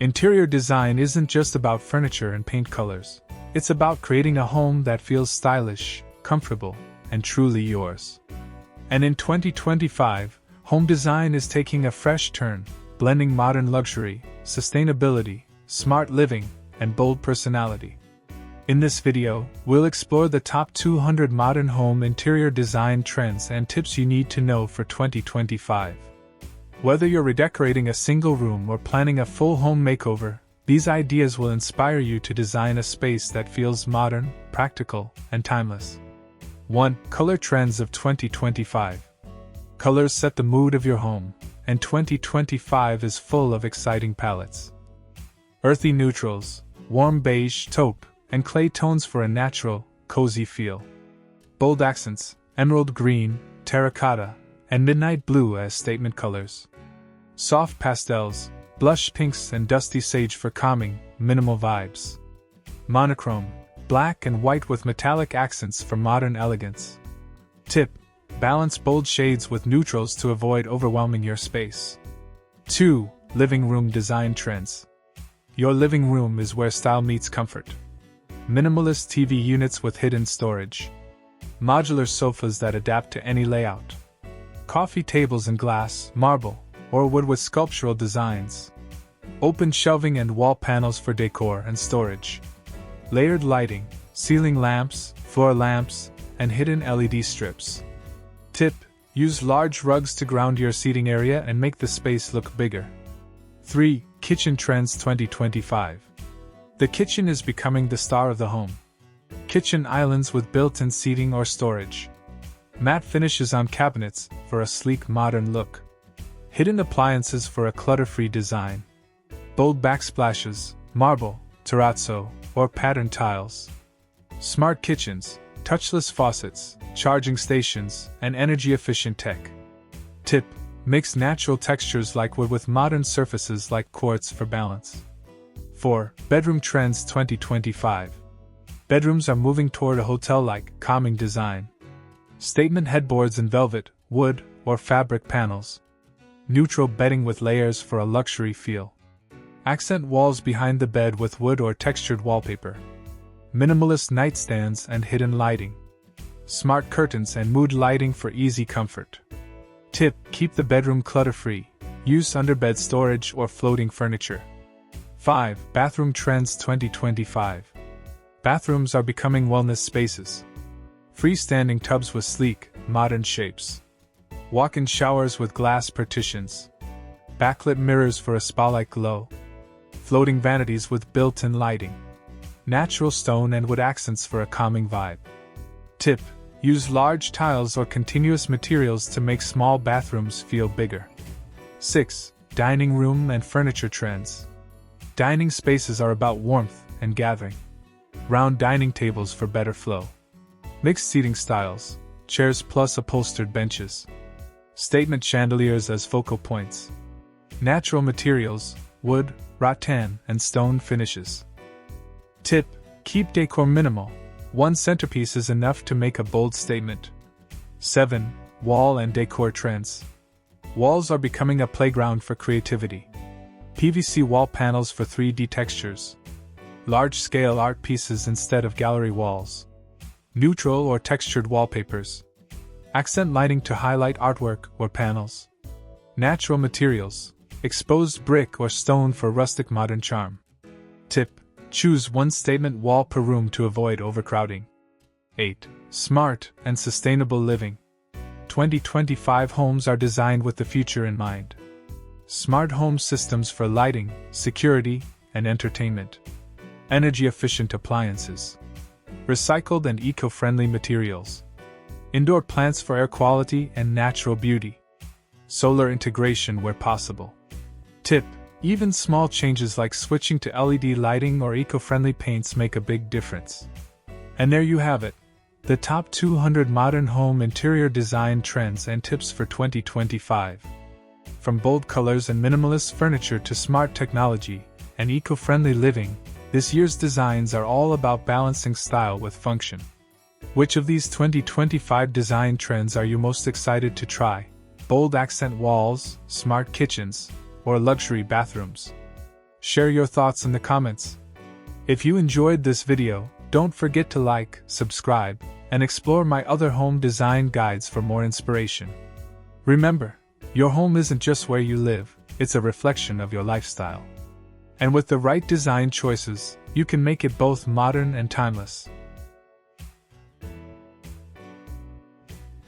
Interior design isn't just about furniture and paint colors. It's about creating a home that feels stylish, comfortable, and truly yours. And in 2025, home design is taking a fresh turn, blending modern luxury, sustainability, smart living, and bold personality. In this video, we'll explore the top 200 modern home interior design trends and tips you need to know for 2025. Whether you're redecorating a single room or planning a full home makeover, these ideas will inspire you to design a space that feels modern, practical, and timeless. 1. Color trends of 2025. Colors set the mood of your home, and 2025 is full of exciting palettes. Earthy neutrals, warm beige, taupe, and clay tones for a natural, cozy feel. Bold accents, emerald green, terracotta, and midnight blue as statement colors. Soft pastels, blush pinks and dusty sage for calming, minimal vibes. Monochrome, black and white with metallic accents for modern elegance. Tip: balance bold shades with neutrals to avoid overwhelming your space. 2. Living room design trends. Your living room is where style meets comfort. Minimalist TV units with hidden storage. Modular sofas that adapt to any layout. Coffee tables in glass, marble, or wood with sculptural designs. Open shelving and wall panels for decor and storage. Layered lighting, ceiling lamps, floor lamps, and hidden LED strips. Tip: use large rugs to ground your seating area and make the space look bigger. 3. Kitchen trends 2025. The kitchen is becoming the star of the home. Kitchen islands with built-in seating or storage. Matte finishes on cabinets for a sleek modern look. Hidden appliances for a clutter-free design. Bold backsplashes, marble, terrazzo, or patterned tiles. Smart kitchens, touchless faucets, charging stations, and energy-efficient tech. Tip: mix natural textures like wood with modern surfaces like quartz for balance. 4. Bedroom trends 2025. Bedrooms are moving toward a hotel-like, calming design. Statement headboards in velvet, wood, or fabric panels. Neutral bedding with layers for a luxury feel. Accent walls behind the bed with wood or textured wallpaper. Minimalist nightstands and hidden lighting. Smart curtains and mood lighting for easy comfort. Tip: keep the bedroom clutter-free. Use underbed storage or floating furniture. 5. Bathroom trends 2025. Bathrooms are becoming wellness spaces. Freestanding tubs with sleek, modern shapes. Walk-in showers with glass partitions. Backlit mirrors for a spa-like glow. Floating vanities with built-in lighting. Natural stone and wood accents for a calming vibe. Tip: use large tiles or continuous materials to make small bathrooms feel bigger. 6. Dining room and furniture trends. Dining spaces are about warmth and gathering. Round dining tables for better flow. Mixed seating styles, chairs plus upholstered benches. Statement chandeliers as focal points. Natural materials, wood, rattan, and stone finishes. Tip: keep decor minimal. One centerpiece is enough to make a bold statement. 7. Wall and decor trends. Walls are becoming a playground for creativity. PVC wall panels for 3D textures. Large-scale art pieces instead of gallery walls. Neutral or textured wallpapers. Accent lighting to highlight artwork or panels. Natural materials, exposed brick or stone for rustic modern charm. Tip: choose one statement wall per room to avoid overcrowding. 8. Smart and sustainable living. 2025 homes are designed with the future in mind. Smart home systems for lighting, security, and entertainment. Energy-efficient appliances. Recycled and eco-friendly materials. Indoor plants for air quality and natural beauty. Solar integration where possible. Tip: even small changes like switching to LED lighting or eco-friendly paints make a big difference. And there you have it. The top 200 modern home interior design trends and tips for 2025. From bold colors and minimalist furniture to smart technology and eco-friendly living, this year's designs are all about balancing style with function. Which of these 2025 design trends are you most excited to try? Bold accent walls, smart kitchens, or luxury bathrooms? Share your thoughts in the comments. If you enjoyed this video, don't forget to like, subscribe, and explore my other home design guides for more inspiration. Remember, your home isn't just where you live, it's a reflection of your lifestyle. And with the right design choices, you can make it both modern and timeless.